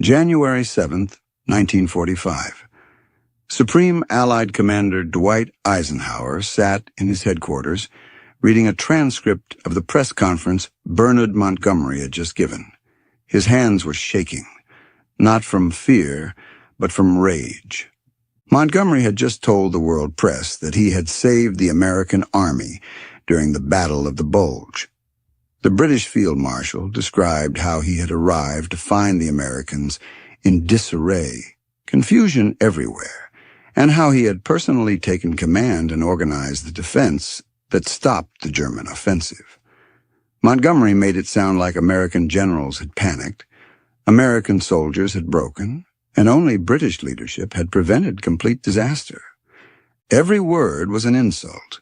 January 7th, 1945. Supreme Allied Commander Dwight Eisenhower sat in his headquarters reading a transcript of the press conference Bernard Montgomery had just given. His hands were shaking, not from fear, but from rage. Montgomery had just told the world press that he had saved the American Army during the Battle of the Bulge. The British Field Marshal described how he had arrived to find the Americans in disarray, confusion everywhere, and how he had personally taken command and organized the defense that stopped the German offensive. Montgomery made it sound like American generals had panicked, American soldiers had broken, and only British leadership had prevented complete disaster. Every word was an insult.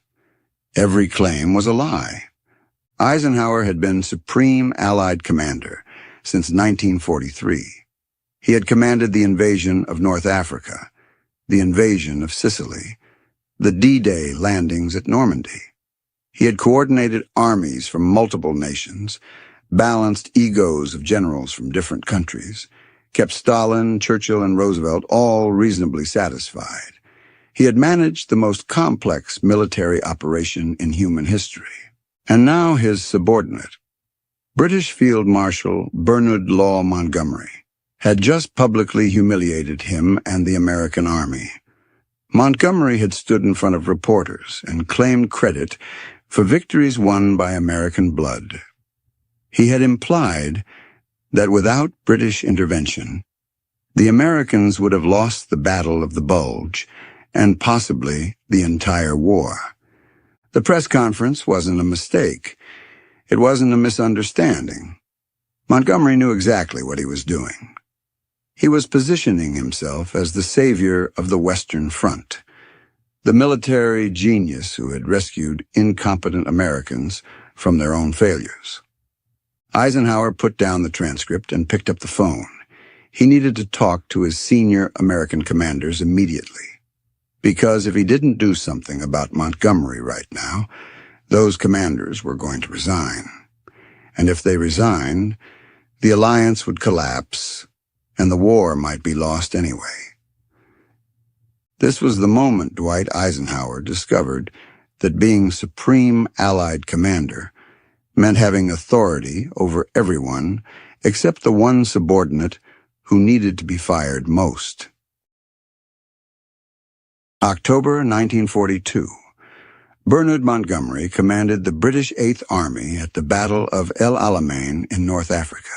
Every claim was a lie. Eisenhower had been Supreme Allied Commander since 1943. He had commanded the invasion of North Africa, the invasion of Sicily, the D-Day landings at Normandy. He had coordinated armies from multiple nations, balanced egos of generals from different countries, kept Stalin, Churchill, and Roosevelt all reasonably satisfied. He had managed the most complex military operation in human history. And now his subordinate, British Field Marshal Bernard Law Montgomery, had just publicly humiliated him and the American Army. Montgomery had stood in front of reporters and claimed credit for victories won by American blood. He had implied that without British intervention, the Americans would have lost the Battle of the Bulge and possibly the entire war. The press conference wasn't a mistake. It wasn't a misunderstanding. Montgomery knew exactly what he was doing. He was positioning himself as the savior of the Western Front, the military genius who had rescued incompetent Americans from their own failures. Eisenhower put down the transcript and picked up the phone. He needed to talk to his senior American commanders immediately. Because if he didn't do something about Montgomery right now, those commanders were going to resign. And if they resigned, the alliance would collapse, and the war might be lost anyway. This was the moment Dwight Eisenhower discovered that being Supreme Allied Commander meant having authority over everyone except the one subordinate who needed to be fired most. October 1942. Bernard Montgomery commanded the British Eighth Army at the Battle of El Alamein in North Africa.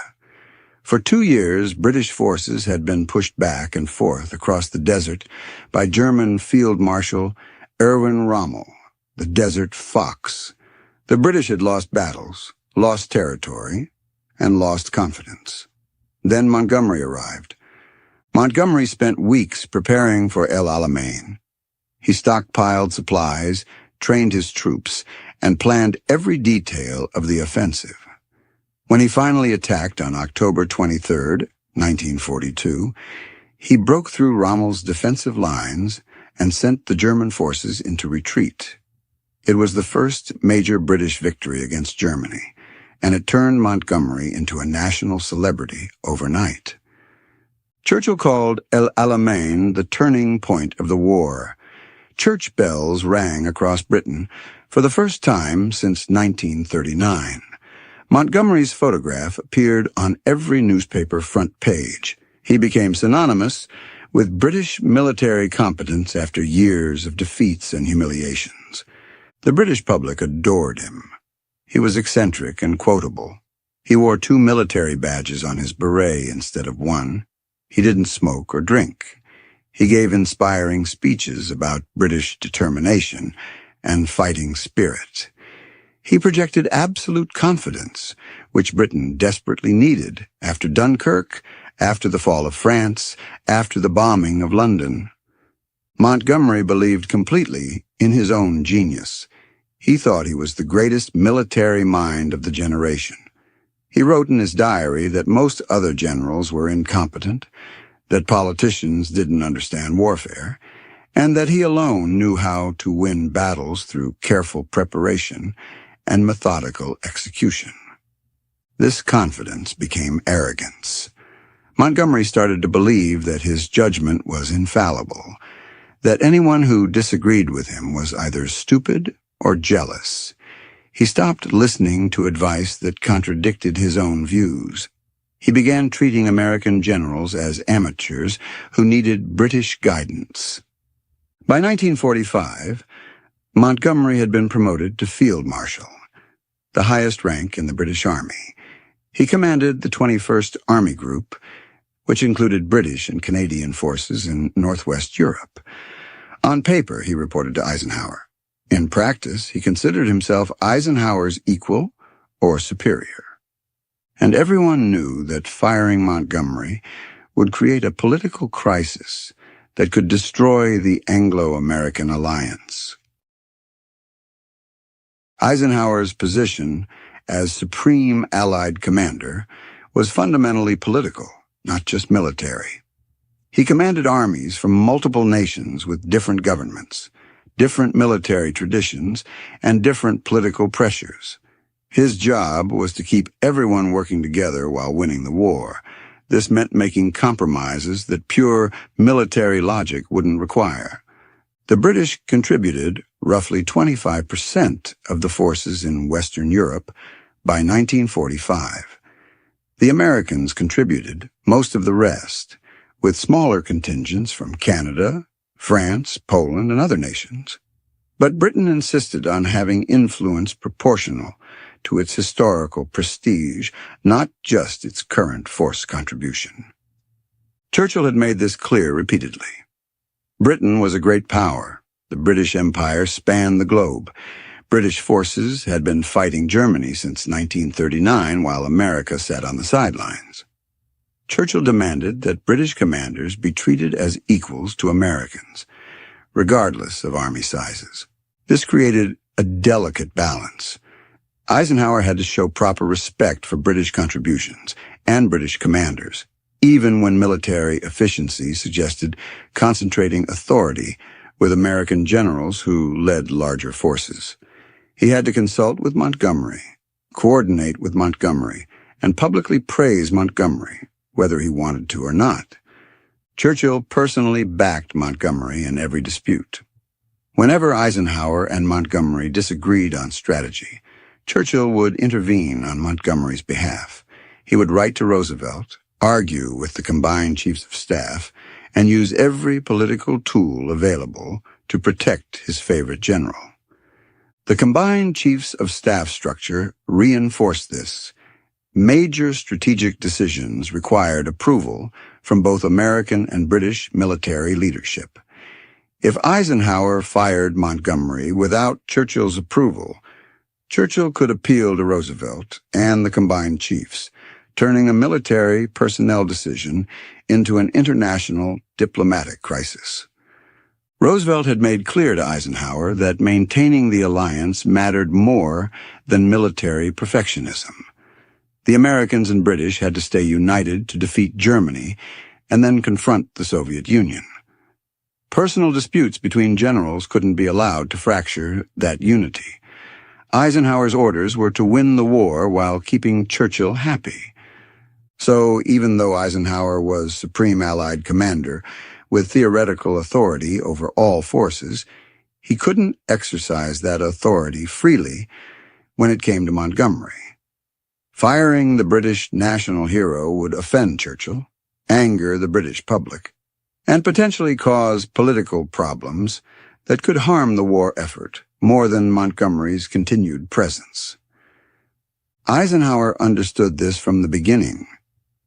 For 2 years, British forces had been pushed back and forth across the desert by German Field Marshal Erwin Rommel, the Desert Fox. The British had lost battles, lost territory, and lost confidence. Then Montgomery arrived. Montgomery spent weeks preparing for El Alamein. He stockpiled supplies, trained his troops, and planned every detail of the offensive. When he finally attacked on October 23, 1942, he broke through Rommel's defensive lines and sent the German forces into retreat. It was the first major British victory against Germany, and it turned Montgomery into a national celebrity overnight. Churchill called El Alamein the turning point of the war. Church bells rang across Britain for the first time since 1939. Montgomery's photograph appeared on every newspaper front page. He became synonymous with British military competence after years of defeats and humiliations. The British public adored him. He was eccentric and quotable. He wore 2 military badges on his beret instead of 1. He didn't smoke or drink. He gave inspiring speeches about British determination and fighting spirit. He projected absolute confidence, which Britain desperately needed after Dunkirk, after the fall of France, after the bombing of London. Montgomery believed completely in his own genius. He thought he was the greatest military mind of the generation. He wrote in his diary that most other generals were incompetent, that politicians didn't understand warfare, and that he alone knew how to win battles through careful preparation and methodical execution. This confidence became arrogance. Montgomery started to believe that his judgment was infallible, that anyone who disagreed with him was either stupid or jealous. He stopped listening to advice that contradicted his own views. He began treating American generals as amateurs who needed British guidance. By 1945, Montgomery had been promoted to Field Marshal, the highest rank in the British Army. He commanded the 21st Army Group, which included British and Canadian forces in Northwest Europe. On paper, he reported to Eisenhower. In practice, he considered himself Eisenhower's equal or superior. And everyone knew that firing Montgomery would create a political crisis that could destroy the Anglo-American alliance. Eisenhower's position as Supreme Allied Commander was fundamentally political, not just military. He commanded armies from multiple nations with different governments, different military traditions, and different political pressures. His job was to keep everyone working together while winning the war. This meant making compromises that pure military logic wouldn't require. The British contributed roughly 25% of the forces in Western Europe by 1945. The Americans contributed most of the rest, with smaller contingents from Canada, France, Poland, and other nations. But Britain insisted on having influence proportional to its historical prestige, not just its current force contribution. Churchill had made this clear repeatedly. Britain was a great power. The British Empire spanned the globe. British forces had been fighting Germany since 1939, while America sat on the sidelines. Churchill demanded that British commanders be treated as equals to Americans, regardless of army sizes. This created a delicate balance. Eisenhower had to show proper respect for British contributions and British commanders, even when military efficiency suggested concentrating authority with American generals who led larger forces. He had to consult with Montgomery, coordinate with Montgomery, and publicly praise Montgomery, whether he wanted to or not. Churchill personally backed Montgomery in every dispute. Whenever Eisenhower and Montgomery disagreed on strategy, Churchill would intervene on Montgomery's behalf. He would write to Roosevelt, argue with the combined chiefs of staff, and use every political tool available to protect his favorite general. The combined chiefs of staff structure reinforced this. Major strategic decisions required approval from both American and British military leadership. If Eisenhower fired Montgomery without Churchill's approval, Churchill could appeal to Roosevelt and the combined chiefs, turning a military personnel decision into an international diplomatic crisis. Roosevelt had made clear to Eisenhower that maintaining the alliance mattered more than military perfectionism. The Americans and British had to stay united to defeat Germany and then confront the Soviet Union. Personal disputes between generals couldn't be allowed to fracture that unity. Eisenhower's orders were to win the war while keeping Churchill happy. So even though Eisenhower was Supreme Allied Commander with theoretical authority over all forces, he couldn't exercise that authority freely when it came to Montgomery. Firing the British national hero would offend Churchill, anger the British public, and potentially cause political problems that could harm the war effort more than Montgomery's continued presence. Eisenhower understood this from the beginning.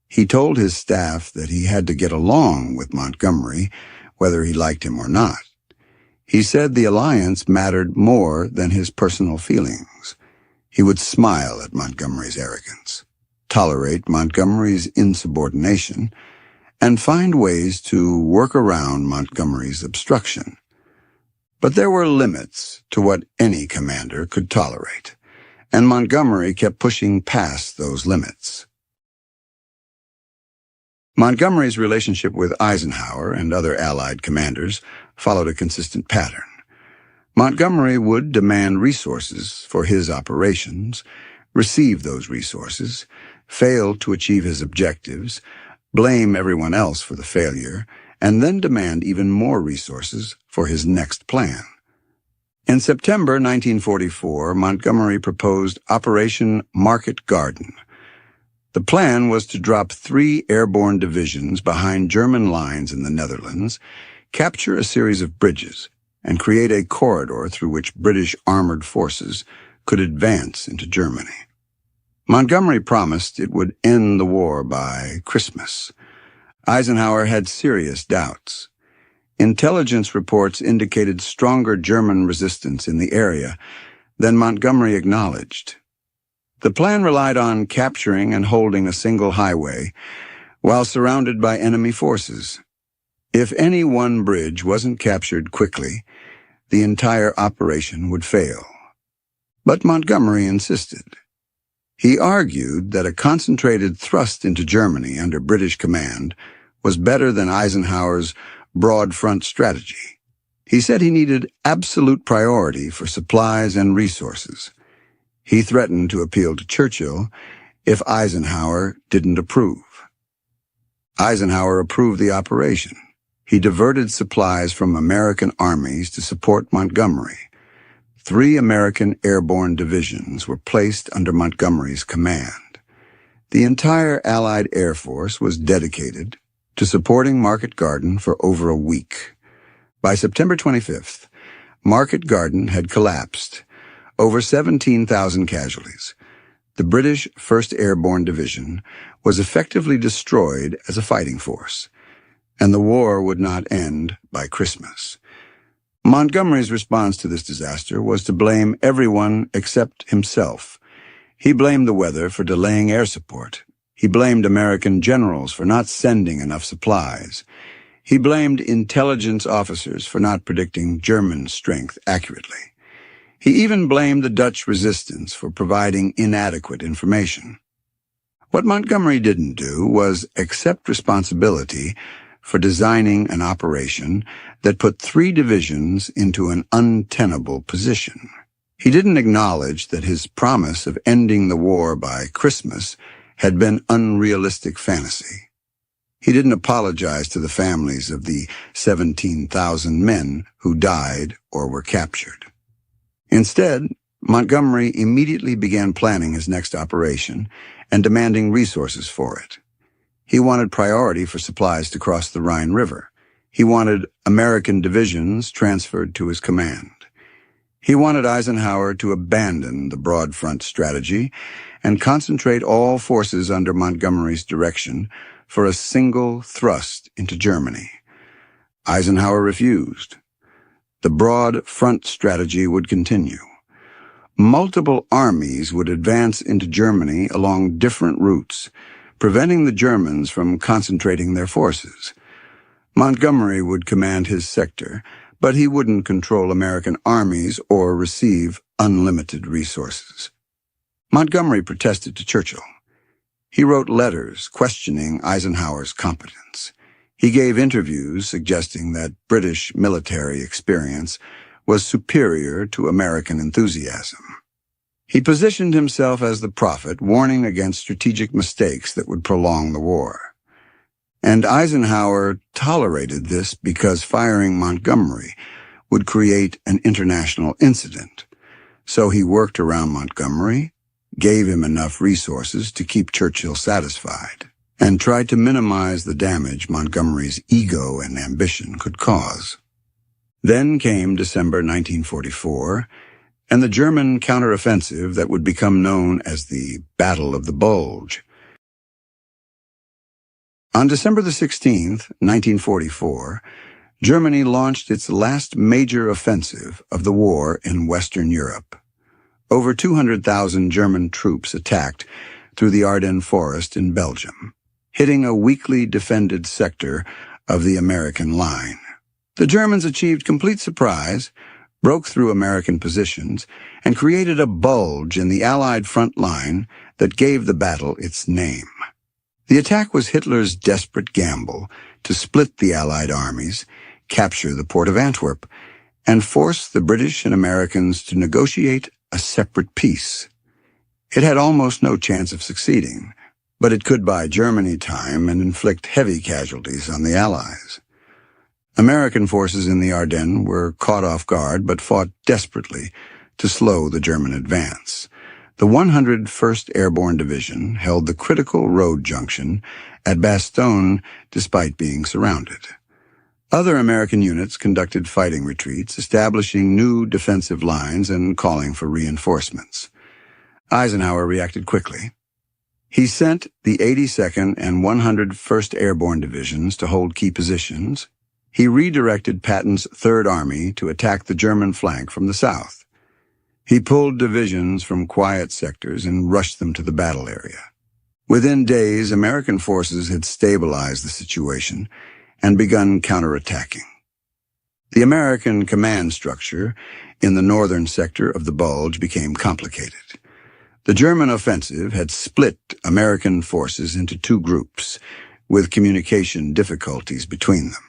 He told his staff that he had to get along with Montgomery, whether he liked him or not. He said the alliance mattered more than his personal feelings. He would smile at Montgomery's arrogance, tolerate Montgomery's insubordination, and find ways to work around Montgomery's obstruction. But there were limits to what any commander could tolerate, and Montgomery kept pushing past those limits. Montgomery's relationship with Eisenhower and other Allied commanders followed a consistent pattern. Montgomery would demand resources for his operations, receive those resources, fail to achieve his objectives, blame everyone else for the failure, and then demand even more resources for his next plan. In September 1944, Montgomery proposed Operation Market Garden. The plan was to drop 3 airborne divisions behind German lines in the Netherlands, capture a series of bridges, and create a corridor through which British armored forces could advance into Germany. Montgomery promised it would end the war by Christmas. Eisenhower had serious doubts. Intelligence reports indicated stronger German resistance in the area than Montgomery acknowledged. The plan relied on capturing and holding a single highway while surrounded by enemy forces. If any one bridge wasn't captured quickly, the entire operation would fail. But Montgomery insisted. He argued that a concentrated thrust into Germany under British command was better than Eisenhower's broad front strategy. He said he needed absolute priority for supplies and resources. He threatened to appeal to Churchill if Eisenhower didn't approve. Eisenhower approved the operation. He diverted supplies from American armies to support Montgomery. 3 American airborne divisions were placed under Montgomery's command. The entire Allied Air Force was dedicated to supporting Market Garden for over a week. By September 25th, Market Garden had collapsed. Over 17,000 casualties. The British 1st Airborne Division was effectively destroyed as a fighting force, and the war would not end by Christmas. Montgomery's response to this disaster was to blame everyone except himself. He blamed the weather for delaying air support. He blamed American generals for not sending enough supplies. He blamed intelligence officers for not predicting German strength accurately. He even blamed the Dutch resistance for providing inadequate information. What Montgomery didn't do was accept responsibility for designing an operation that put 3 divisions into an untenable position. He didn't acknowledge that his promise of ending the war by Christmas had been unrealistic fantasy. He didn't apologize to the families of the 17,000 men who died or were captured. Instead, Montgomery immediately began planning his next operation and demanding resources for it. He wanted priority for supplies to cross the Rhine River. He wanted American divisions transferred to his command. He wanted Eisenhower to abandon the broad front strategy and concentrate all forces under Montgomery's direction for a single thrust into Germany. Eisenhower refused. The broad front strategy would continue. Multiple armies would advance into Germany along different routes, preventing the Germans from concentrating their forces. Montgomery would command his sector, but he wouldn't control American armies or receive unlimited resources. Montgomery protested to Churchill. He wrote letters questioning Eisenhower's competence. He gave interviews suggesting that British military experience was superior to American enthusiasm. He positioned himself as the prophet, warning against strategic mistakes that would prolong the war. And Eisenhower tolerated this because firing Montgomery would create an international incident. So he worked around Montgomery, gave him enough resources to keep Churchill satisfied, and tried to minimize the damage Montgomery's ego and ambition could cause. Then came December 1944, and the German counteroffensive that would become known as the Battle of the Bulge. On December 16th, 1944, Germany launched its last major offensive of the war in Western Europe. Over 200,000 German troops attacked through the Ardennes forest in Belgium, hitting a weakly defended sector of the American line. The Germans achieved complete surprise, broke through American positions, and created a bulge in the Allied front line that gave the battle its name. The attack was Hitler's desperate gamble to split the Allied armies, capture the port of Antwerp, and force the British and Americans to negotiate a separate peace. It had almost no chance of succeeding. but it could buy Germany time and inflict heavy casualties on the Allies. American forces in the Ardennes were caught off guard but fought desperately to slow the German advance. The 101st Airborne Division held the critical road junction at Bastogne despite being surrounded. Other American units conducted fighting retreats, establishing new defensive lines and calling for reinforcements. Eisenhower reacted quickly. He sent the 82nd and 101st Airborne Divisions to hold key positions. He redirected Patton's Third Army to attack the German flank from the south. He pulled divisions from quiet sectors and rushed them to the battle area. Within days, American forces had stabilized the situation and begun counterattacking. The American command structure in the northern sector of the Bulge became complicated. The German offensive had split American forces into two groups, with communication difficulties between them.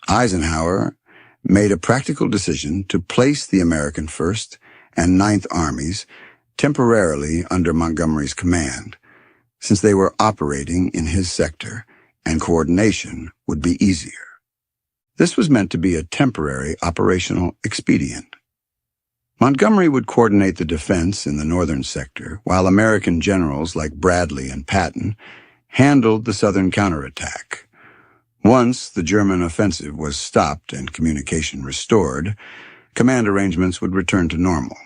Eisenhower made a practical decision to place the American 1st and 9th Armies temporarily under Montgomery's command, since they were operating in his sector and coordination would be easier. This was meant to be a temporary operational expedient. Montgomery would coordinate the defense in the northern sector, while American generals like Bradley and Patton handled the southern counterattack. Once the German offensive was stopped and communication restored, command arrangements would return to normal.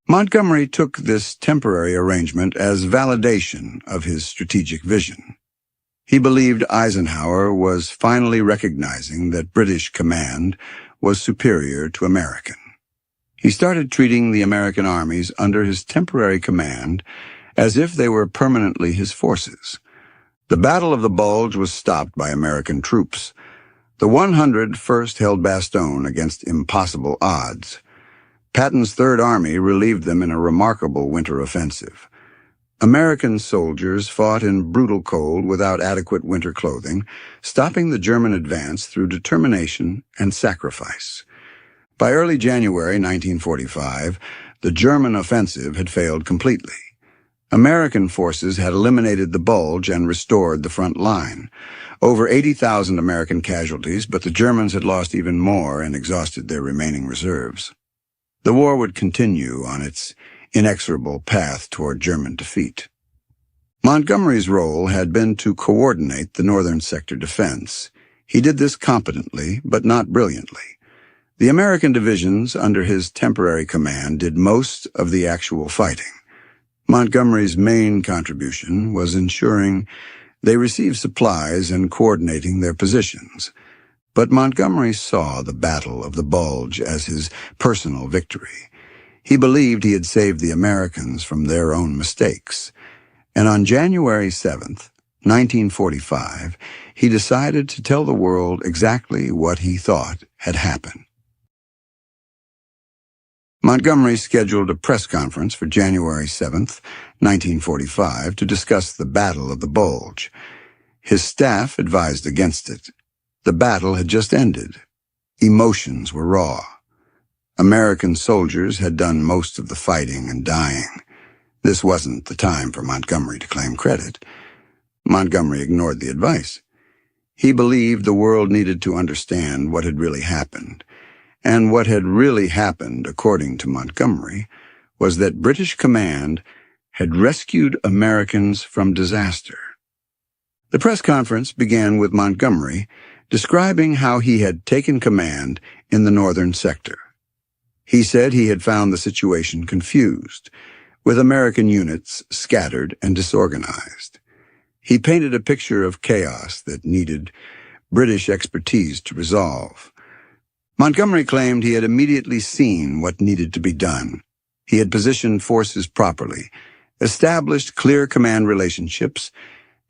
Montgomery took this temporary arrangement as validation of his strategic vision. He believed Eisenhower was finally recognizing that British command was superior to American. He started treating the American armies under his temporary command as if they were permanently his forces. The Battle of the Bulge was stopped by American troops. The 101st held Bastogne against impossible odds. Patton's Third Army relieved them in a remarkable winter offensive. American soldiers fought in brutal cold without adequate winter clothing, stopping the German advance through determination and sacrifice. By early January 1945, the German offensive had failed completely. American forces had eliminated the Bulge and restored the front line. Over 80,000 American casualties, but the Germans had lost even more and exhausted their remaining reserves. The war would continue on its inexorable path toward German defeat. Montgomery's role had been to coordinate the northern sector defense. He did this competently, but not brilliantly. The American divisions under his temporary command did most of the actual fighting. Montgomery's main contribution was ensuring they received supplies and coordinating their positions. But Montgomery saw the Battle of the Bulge as his personal victory. He believed he had saved the Americans from their own mistakes. And on January 7th, 1945, he decided to tell the world exactly what he thought had happened. Montgomery scheduled a press conference for January 7th, 1945, to discuss the Battle of the Bulge. His staff advised against it. The battle had just ended. Emotions were raw. American soldiers had done most of the fighting and dying. This wasn't the time for Montgomery to claim credit. Montgomery ignored the advice. He believed the world needed to understand what had really happened. And what had really happened, according to Montgomery, was that British command had rescued Americans from disaster. The press conference began with Montgomery describing how he had taken command in the northern sector. He said he had found the situation confused, with American units scattered and disorganized. He painted a picture of chaos that needed British expertise to resolve. Montgomery claimed he had immediately seen what needed to be done. He had positioned forces properly, established clear command relationships,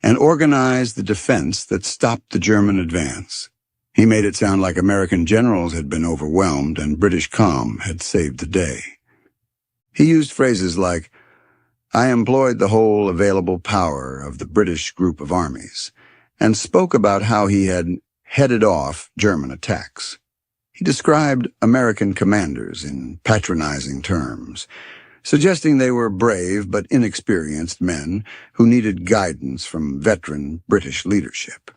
and organized the defense that stopped the German advance. He made it sound like American generals had been overwhelmed and British calm had saved the day. He used phrases like, "I employed the whole available power of the British group of armies," and spoke about how he had headed off German attacks. He described American commanders in patronizing terms, suggesting they were brave but inexperienced men who needed guidance from veteran British leadership.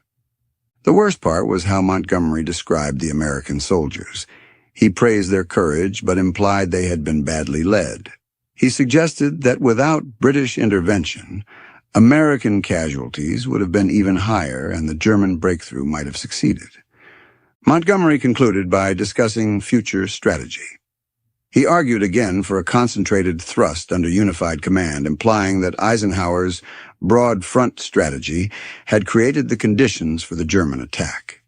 The worst part was how Montgomery described the American soldiers. He praised their courage but implied they had been badly led. He suggested that without British intervention, American casualties would have been even higher and the German breakthrough might have succeeded. Montgomery concluded by discussing future strategy. He argued again for a concentrated thrust under unified command, implying that Eisenhower's broad front strategy had created the conditions for the German attack.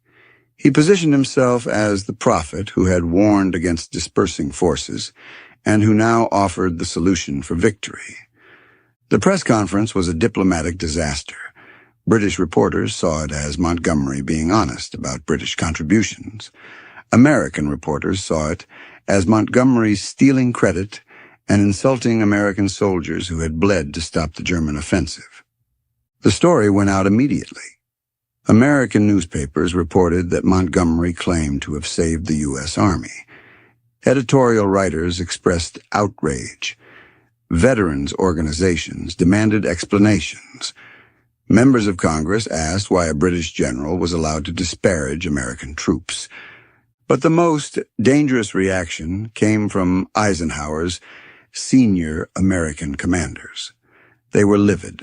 He positioned himself as the prophet who had warned against dispersing forces and who now offered the solution for victory. The press conference was a diplomatic disaster. British reporters saw it as Montgomery being honest about British contributions. American reporters saw it as Montgomery stealing credit and insulting American soldiers who had bled to stop the German offensive. The story went out immediately. American newspapers reported that Montgomery claimed to have saved the U.S. Army. Editorial writers expressed outrage. Veterans organizations demanded explanations. Members of Congress asked why a British general was allowed to disparage American troops. But the most dangerous reaction came from Eisenhower's senior American commanders. They were livid.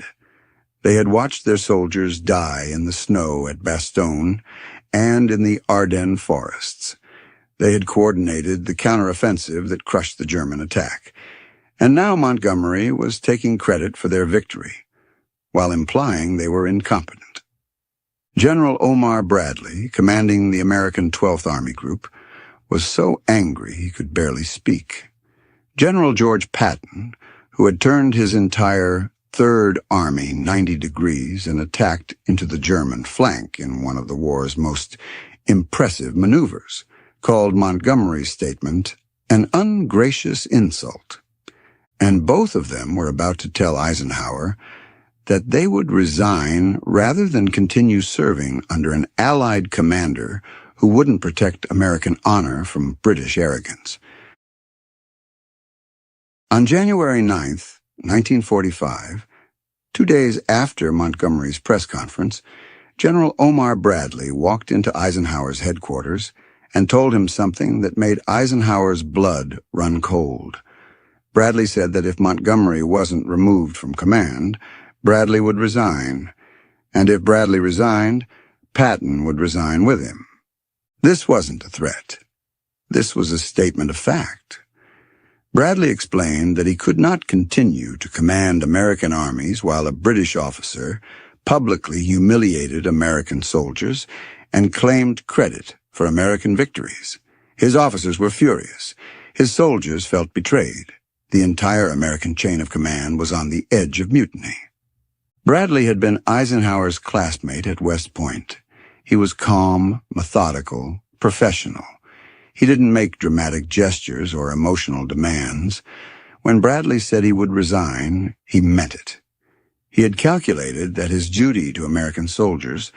They had watched their soldiers die in the snow at Bastogne and in the Ardennes forests. They had coordinated the counteroffensive that crushed the German attack. And now Montgomery was taking credit for their victory, while implying they were incompetent. General Omar Bradley, commanding the American 12th Army Group, was so angry he could barely speak. General George Patton, who had turned his entire Third Army 90 degrees and attacked into the German flank in one of the war's most impressive maneuvers, called Montgomery's statement an ungracious insult. And both of them were about to tell Eisenhower that they would resign rather than continue serving under an Allied commander who wouldn't protect American honor from British arrogance. On January 9th, 1945, 2 days after Montgomery's press conference, General Omar Bradley walked into Eisenhower's headquarters and told him something that made Eisenhower's blood run cold. Bradley said that if Montgomery wasn't removed from command, Bradley would resign, and if Bradley resigned, Patton would resign with him. This wasn't a threat. This was a statement of fact. Bradley explained that he could not continue to command American armies while a British officer publicly humiliated American soldiers and claimed credit for American victories. His officers were furious. His soldiers felt betrayed. The entire American chain of command was on the edge of mutiny. Bradley had been Eisenhower's classmate at West Point. He was calm, methodical, professional. He didn't make dramatic gestures or emotional demands. When Bradley said he would resign, he meant it. He had calculated that his duty to American soldiers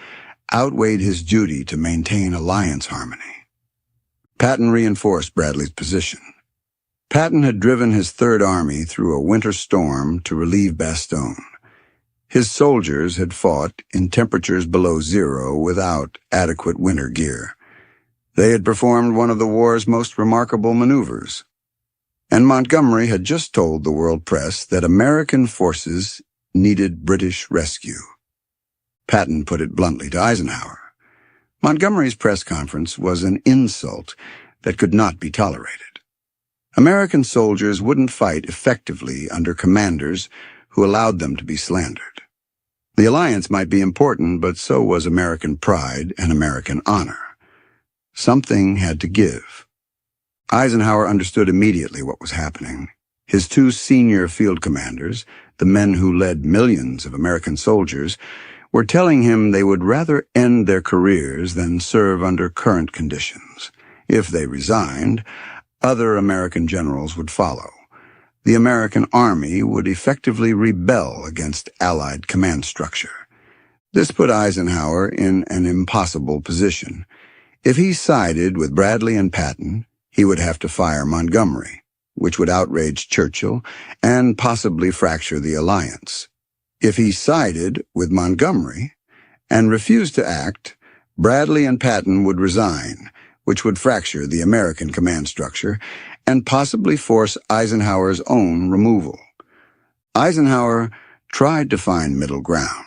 outweighed his duty to maintain alliance harmony. Patton reinforced Bradley's position. Patton had driven his Third Army through a winter storm to relieve Bastogne. His soldiers had fought in temperatures below zero without adequate winter gear. They had performed one of the war's most remarkable maneuvers. And Montgomery had just told the world press that American forces needed British rescue. Patton put it bluntly to Eisenhower. Montgomery's press conference was an insult that could not be tolerated. American soldiers wouldn't fight effectively under commanders who allowed them to be slandered. The alliance might be important, but so was American pride and American honor. Something had to give. Eisenhower understood immediately what was happening. His two senior field commanders, the men who led millions of American soldiers, were telling him they would rather end their careers than serve under current conditions. If they resigned, other American generals would follow. The American Army would effectively rebel against Allied command structure. This put Eisenhower in an impossible position. If he sided with Bradley and Patton, he would have to fire Montgomery. which would outrage Churchill and possibly fracture the alliance. If he sided with Montgomery and refused to act, Bradley and Patton would resign, which would fracture the American command structure and possibly force Eisenhower's own removal. Eisenhower tried to find middle ground.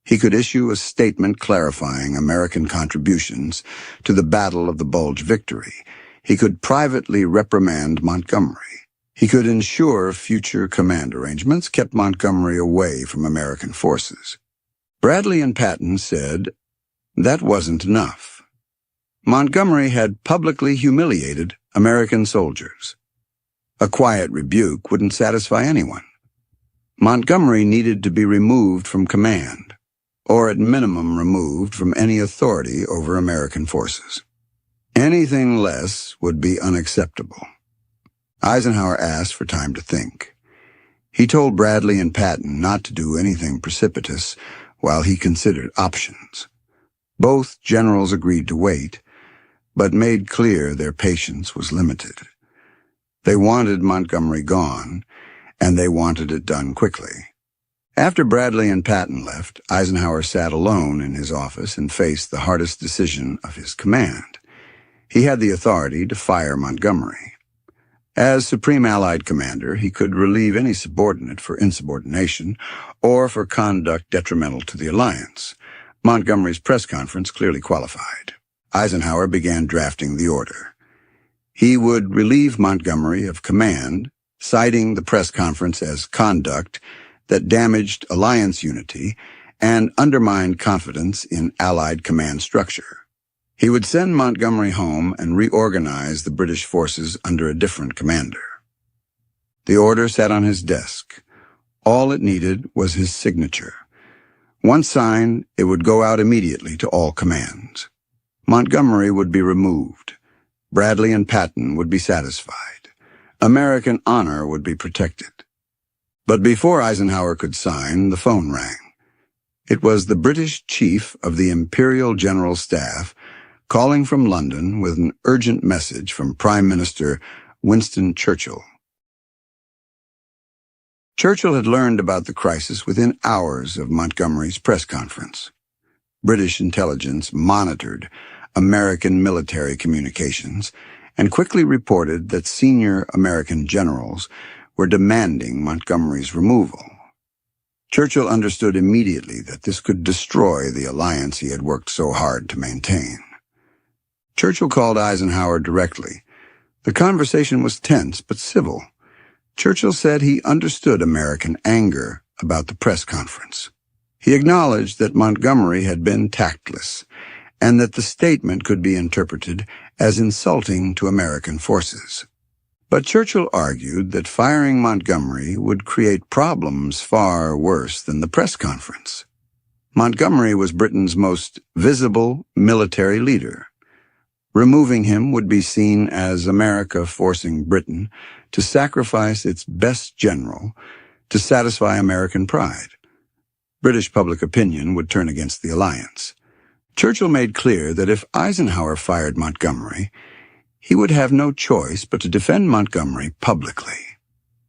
He could issue a statement clarifying American contributions to the Battle of the Bulge victory. He could privately reprimand Montgomery. He could ensure future command arrangements kept Montgomery away from American forces. Bradley and Patton said that wasn't enough. Montgomery had publicly humiliated American soldiers. A quiet rebuke wouldn't satisfy anyone. Montgomery needed to be removed from command, or at minimum removed from any authority over American forces. Anything less would be unacceptable. Eisenhower asked for time to think. He told Bradley and Patton not to do anything precipitous while he considered options. Both generals agreed to wait, but made clear their patience was limited. They wanted Montgomery gone, and they wanted it done quickly. After Bradley and Patton left, Eisenhower sat alone in his office and faced the hardest decision of his command. He had the authority to fire Montgomery. As Supreme Allied Commander, he could relieve any subordinate for insubordination or for conduct detrimental to the alliance. Montgomery's press conference clearly qualified. Eisenhower began drafting the order. He would relieve Montgomery of command, citing the press conference as conduct that damaged alliance unity and undermined confidence in Allied command structure. He would send Montgomery home and reorganize the British forces under a different commander. The order sat on his desk. All it needed was his signature. Once signed, it would go out immediately to all commands. Montgomery would be removed. Bradley and Patton would be satisfied. American honor would be protected. But before Eisenhower could sign, the phone rang. It was the British Chief of the Imperial General Staff calling from London with an urgent message from Prime Minister Winston Churchill. Churchill had learned about the crisis within hours of Montgomery's press conference. British intelligence monitored American military communications and quickly reported that senior American generals were demanding Montgomery's removal. Churchill understood immediately that this could destroy the alliance he had worked so hard to maintain. Churchill called Eisenhower directly. The conversation was tense but civil. Churchill said he understood American anger about the press conference. He acknowledged that Montgomery had been tactless and that the statement could be interpreted as insulting to American forces. But Churchill argued that firing Montgomery would create problems far worse than the press conference. Montgomery was Britain's most visible military leader. Removing him would be seen as America forcing Britain to sacrifice its best general to satisfy American pride. British public opinion would turn against the alliance. Churchill made clear that if Eisenhower fired Montgomery, he would have no choice but to defend Montgomery publicly.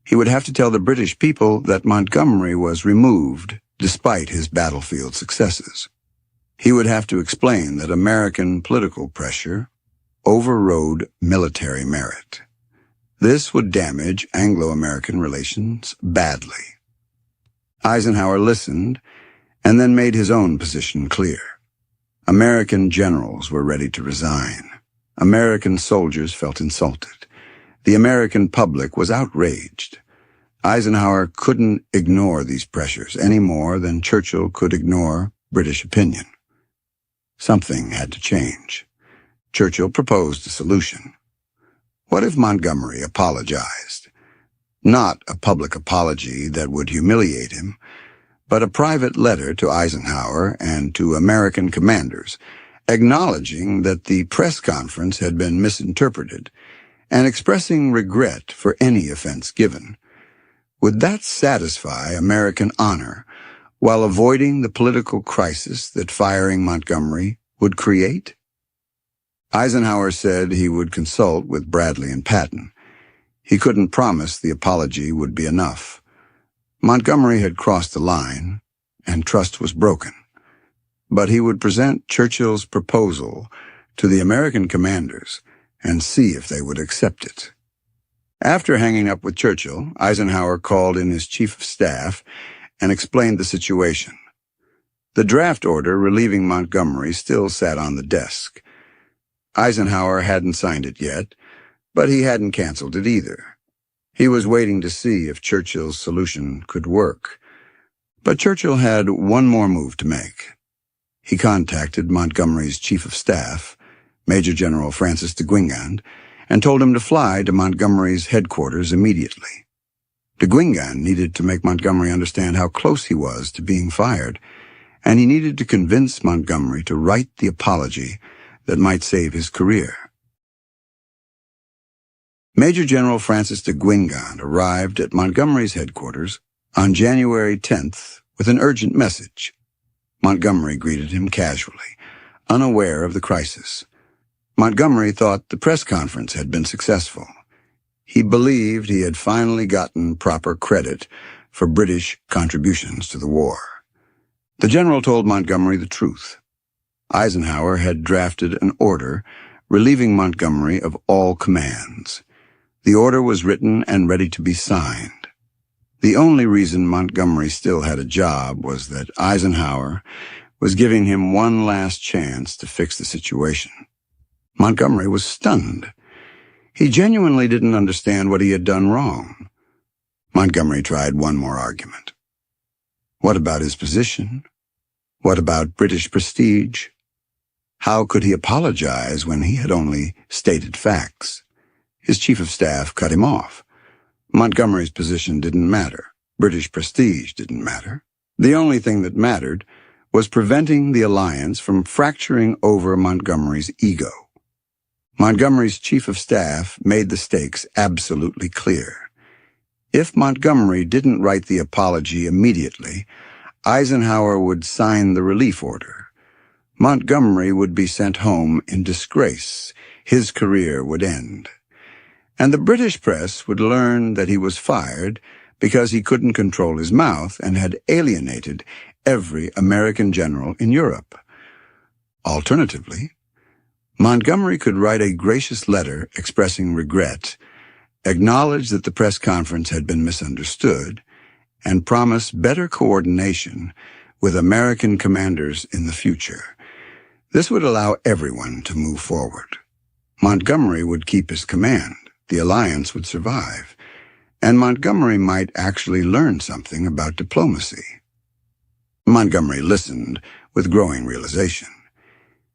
He would have to tell the British people that Montgomery was removed despite his battlefield successes. He would have to explain that American political pressure overrode military merit. This would damage Anglo-American relations badly. Eisenhower listened and then made his own position clear. American generals were ready to resign. American soldiers felt insulted. The American public was outraged. Eisenhower couldn't ignore these pressures any more than Churchill could ignore British opinion. Something had to change. Churchill proposed a solution. What if Montgomery apologized? Not a public apology that would humiliate him, but a private letter to Eisenhower and to American commanders, acknowledging that the press conference had been misinterpreted and expressing regret for any offense given. Would that satisfy American honor while avoiding the political crisis that firing Montgomery would create? Eisenhower said he would consult with Bradley and Patton. He couldn't promise the apology would be enough. Montgomery had crossed the line, and trust was broken. But he would present Churchill's proposal to the American commanders and see if they would accept it. After hanging up with Churchill, Eisenhower called in his chief of staff and explained the situation. The draft order relieving Montgomery still sat on the desk. Eisenhower hadn't signed it yet, but he hadn't canceled it either. He was waiting to see if Churchill's solution could work. But Churchill had one more move to make. He contacted Montgomery's chief of staff, Major General Francis de Guingand, and told him to fly to Montgomery's headquarters immediately. De Guingand needed to make Montgomery understand how close he was to being fired, and he needed to convince Montgomery to write the apology that might save his career. Major General Francis de Guingand arrived at Montgomery's headquarters on January 10th with an urgent message. Montgomery greeted him casually, unaware of the crisis. Montgomery thought the press conference had been successful. He believed he had finally gotten proper credit for British contributions to the war. The general told Montgomery the truth. Eisenhower had drafted an order relieving Montgomery of all commands. The order was written and ready to be signed. The only reason Montgomery still had a job was that Eisenhower was giving him one last chance to fix the situation. Montgomery was stunned. He genuinely didn't understand what he had done wrong. Montgomery tried one more argument. What about his position? What about British prestige? How could he apologize when he had only stated facts? His chief of staff cut him off. Montgomery's position didn't matter. British prestige didn't matter. The only thing that mattered was preventing the alliance from fracturing over Montgomery's ego. Montgomery's chief of staff made the stakes absolutely clear. If Montgomery didn't write the apology immediately, Eisenhower would sign the relief order. Montgomery would be sent home in disgrace. His career would end. And the British press would learn that he was fired because he couldn't control his mouth and had alienated every American general in Europe. Alternatively, Montgomery could write a gracious letter expressing regret, acknowledge that the press conference had been misunderstood, and promise better coordination with American commanders in the future. This would allow everyone to move forward. Montgomery would keep his command. The alliance would survive, and Montgomery might actually learn something about diplomacy. Montgomery listened with growing realization.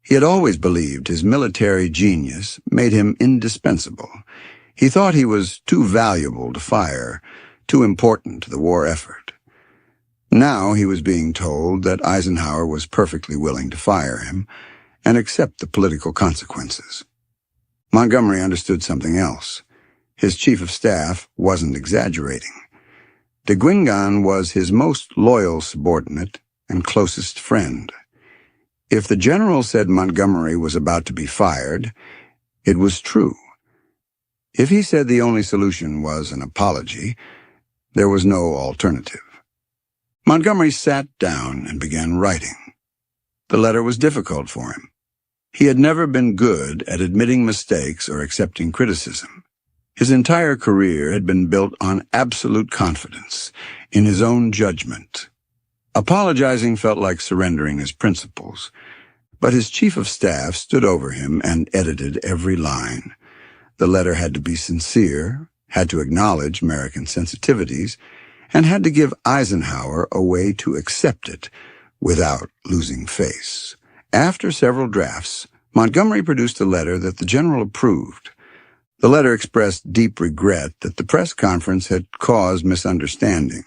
He had always believed his military genius made him indispensable. He thought he was too valuable to fire, too important to the war effort. Now he was being told that Eisenhower was perfectly willing to fire him and accept the political consequences. Montgomery understood something else. His chief of staff wasn't exaggerating. De Guingand was his most loyal subordinate and closest friend. If the general said Montgomery was about to be fired, it was true. If he said the only solution was an apology, there was no alternative. Montgomery sat down and began writing. The letter was difficult for him. He had never been good at admitting mistakes or accepting criticism. His entire career had been built on absolute confidence in his own judgment. Apologizing felt like surrendering his principles, but his chief of staff stood over him and edited every line. The letter had to be sincere, had to acknowledge American sensitivities, and had to give Eisenhower a way to accept it without losing face. After several drafts, Montgomery produced a letter that the general approved. The letter expressed deep regret that the press conference had caused misunderstanding.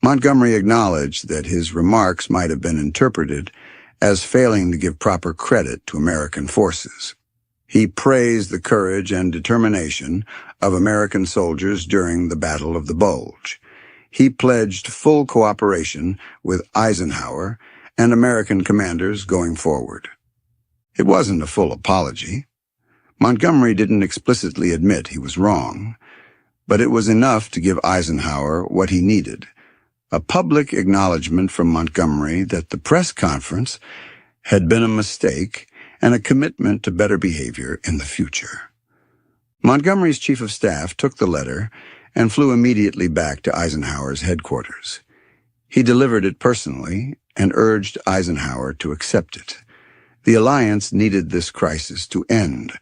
Montgomery acknowledged that his remarks might have been interpreted as failing to give proper credit to American forces. He praised the courage and determination of American soldiers during the Battle of the Bulge. He pledged full cooperation with Eisenhower and American commanders going forward. It wasn't a full apology, Montgomery didn't explicitly admit he was wrong, but it was enough to give Eisenhower what he needed: a public acknowledgement from Montgomery that the press conference had been a mistake and a commitment to better behavior in the future. Montgomery's chief of staff took the letter and flew immediately back to Eisenhower's headquarters. He delivered it personally and urged Eisenhower to accept it. The alliance needed this crisis to end.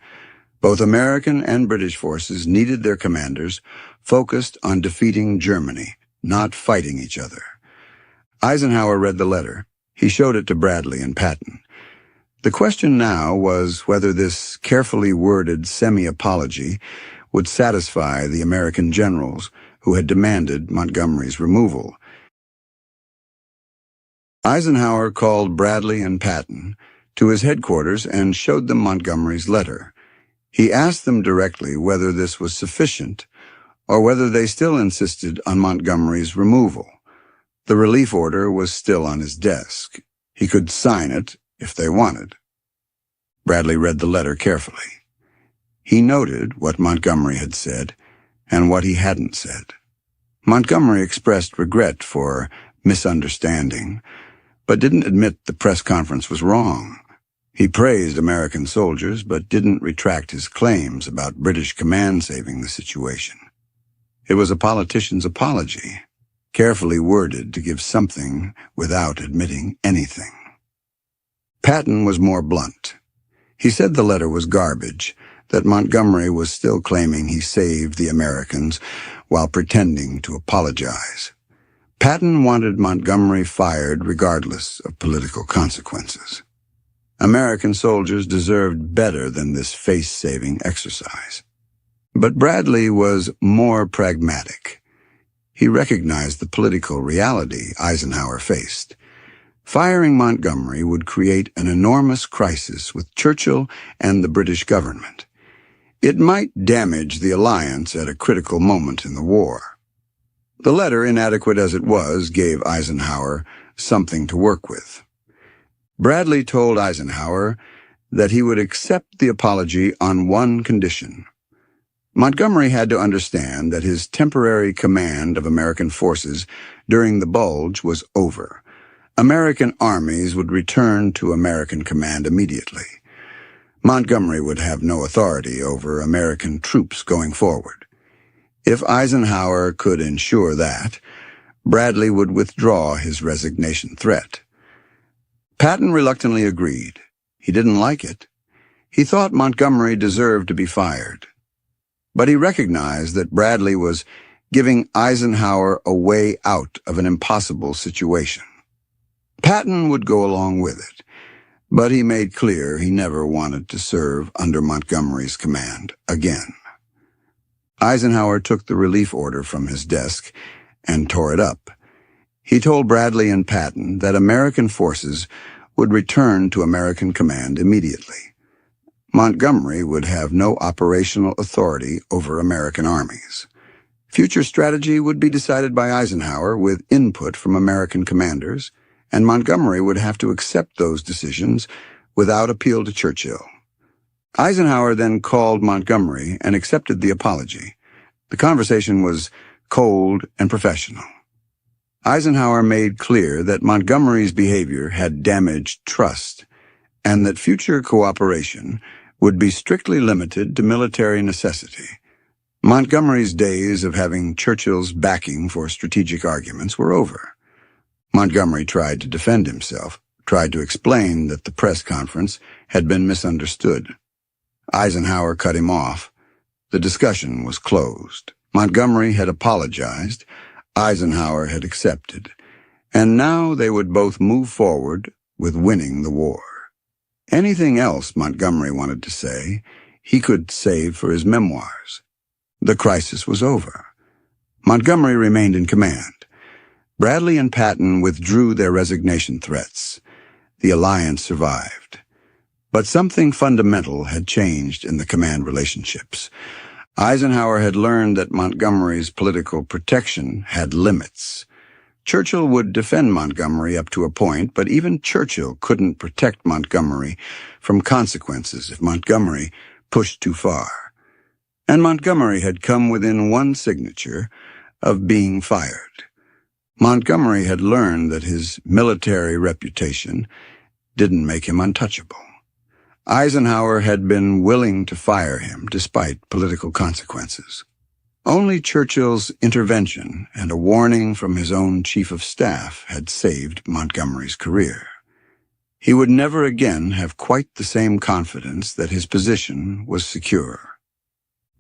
Both American and British forces needed their commanders focused on defeating Germany, not fighting each other. Eisenhower read the letter. He showed it to Bradley and Patton. The question now was whether this carefully worded semi-apology would satisfy the American generals who had demanded Montgomery's removal. Eisenhower called Bradley and Patton to his headquarters and showed them Montgomery's letter. He asked them directly whether this was sufficient or whether they still insisted on Montgomery's removal. The relief order was still on his desk. He could sign it if they wanted. Bradley read the letter carefully. He noted what Montgomery had said and what he hadn't said. Montgomery expressed regret for misunderstanding, but didn't admit the press conference was wrong. He praised American soldiers, but didn't retract his claims about British command saving the situation. It was a politician's apology, carefully worded to give something without admitting anything. Patton was more blunt. He said the letter was garbage, that Montgomery was still claiming he saved the Americans while pretending to apologize. Patton wanted Montgomery fired regardless of political consequences. American soldiers deserved better than this face-saving exercise. But Bradley was more pragmatic. He recognized the political reality Eisenhower faced. Firing Montgomery would create an enormous crisis with Churchill and the British government. It might damage the alliance at a critical moment in the war. The letter, inadequate as it was, gave Eisenhower something to work with. Bradley told Eisenhower that he would accept the apology on one condition. Montgomery had to understand that his temporary command of American forces during the Bulge was over. American armies would return to American command immediately. Montgomery would have no authority over American troops going forward. If Eisenhower could ensure that, Bradley would withdraw his resignation threat. Patton reluctantly agreed. He didn't like it. He thought Montgomery deserved to be fired. But he recognized that Bradley was giving Eisenhower a way out of an impossible situation. Patton would go along with it, but he made clear he never wanted to serve under Montgomery's command again. Eisenhower took the relief order from his desk and tore it up. He told Bradley and Patton that American forces would return to American command immediately. Montgomery would have no operational authority over American armies. Future strategy would be decided by Eisenhower with input from American commanders, and Montgomery would have to accept those decisions without appeal to Churchill. Eisenhower then called Montgomery and accepted the apology. The conversation was cold and professional. Eisenhower made clear that Montgomery's behavior had damaged trust, and that future cooperation would be strictly limited to military necessity. Montgomery's days of having Churchill's backing for strategic arguments were over. Montgomery tried to defend himself, tried to explain that the press conference had been misunderstood. Eisenhower cut him off. The discussion was closed. Montgomery had apologized. Eisenhower had accepted. And now they would both move forward with winning the war. Anything else Montgomery wanted to say, he could save for his memoirs. The crisis was over. Montgomery remained in command. Bradley and Patton withdrew their resignation threats. The alliance survived. But something fundamental had changed in the command relationships. Eisenhower had learned that Montgomery's political protection had limits. Churchill would defend Montgomery up to a point, but even Churchill couldn't protect Montgomery from consequences if Montgomery pushed too far, and Montgomery had come within one signature of being fired. Montgomery had learned that his military reputation didn't make him untouchable. Eisenhower had been willing to fire him despite political consequences. Only Churchill's intervention and a warning from his own chief of staff had saved Montgomery's career. He would never again have quite the same confidence that his position was secure.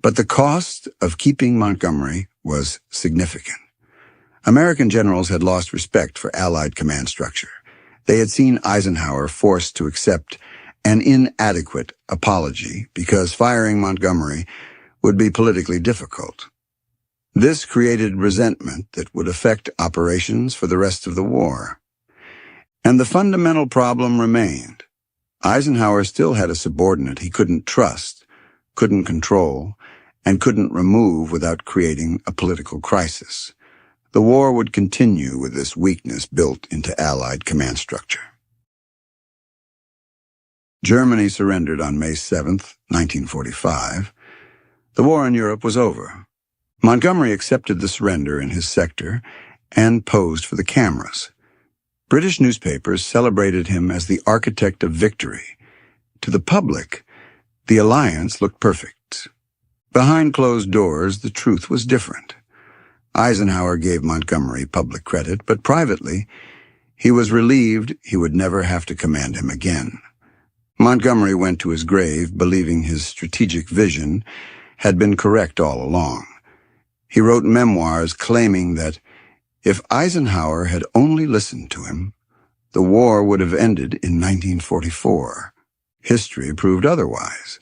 But the cost of keeping Montgomery was significant. American generals had lost respect for Allied command structure. They had seen Eisenhower forced to accept an inadequate apology because firing Montgomery would be politically difficult. This created resentment that would affect operations for the rest of the war. And the fundamental problem remained. Eisenhower still had a subordinate he couldn't trust, couldn't control, and couldn't remove without creating a political crisis. The war would continue with this weakness built into Allied command structure. Germany surrendered on May 7, 1945. The war in Europe was over. Montgomery accepted the surrender in his sector and posed for the cameras. British newspapers celebrated him as the architect of victory. To the public, the alliance looked perfect. Behind closed doors, the truth was different. Eisenhower gave Montgomery public credit, but privately, he was relieved he would never have to command him again. Montgomery went to his grave believing his strategic vision had been correct all along. He wrote memoirs claiming that if Eisenhower had only listened to him, the war would have ended in 1944. History proved otherwise.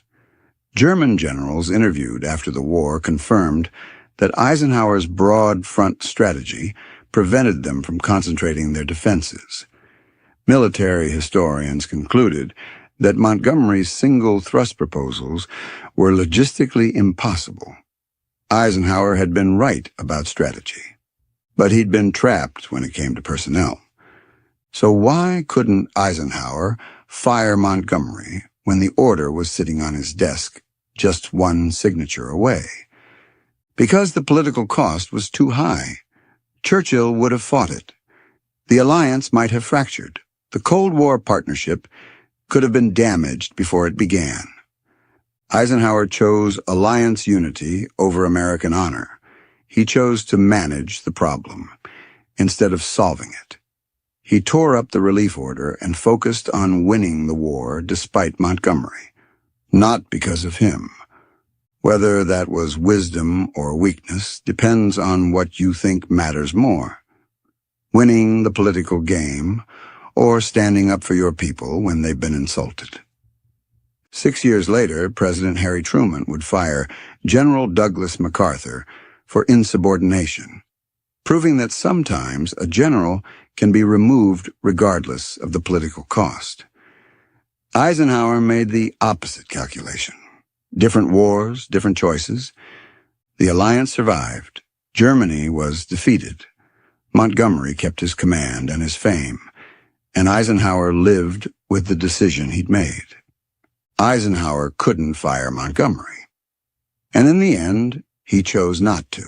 German generals interviewed after the war confirmed that Eisenhower's broad front strategy prevented them from concentrating their defenses. Military historians concluded that Montgomery's single thrust proposals were logistically impossible. Eisenhower had been right about strategy, but he'd been trapped when it came to personnel. So why couldn't Eisenhower fire Montgomery when the order was sitting on his desk just one signature away? Because the political cost was too high. Churchill would have fought it. The alliance might have fractured. The Cold War partnership could have been damaged before it began. Eisenhower chose alliance unity over American honor. He chose to manage the problem instead of solving it. He tore up the relief order and focused on winning the war despite Montgomery, not because of him. Whether that was wisdom or weakness depends on what you think matters more. Winning the political game or standing up for your people when they've been insulted. 6 years later, President Harry Truman would fire General Douglas MacArthur for insubordination, proving that sometimes a general can be removed regardless of the political cost. Eisenhower made the opposite calculation. Different wars, different choices. The alliance survived. Germany was defeated. Montgomery kept his command and his fame, and Eisenhower lived with the decision he'd made. Eisenhower couldn't fire Montgomery, and in the end, he chose not to.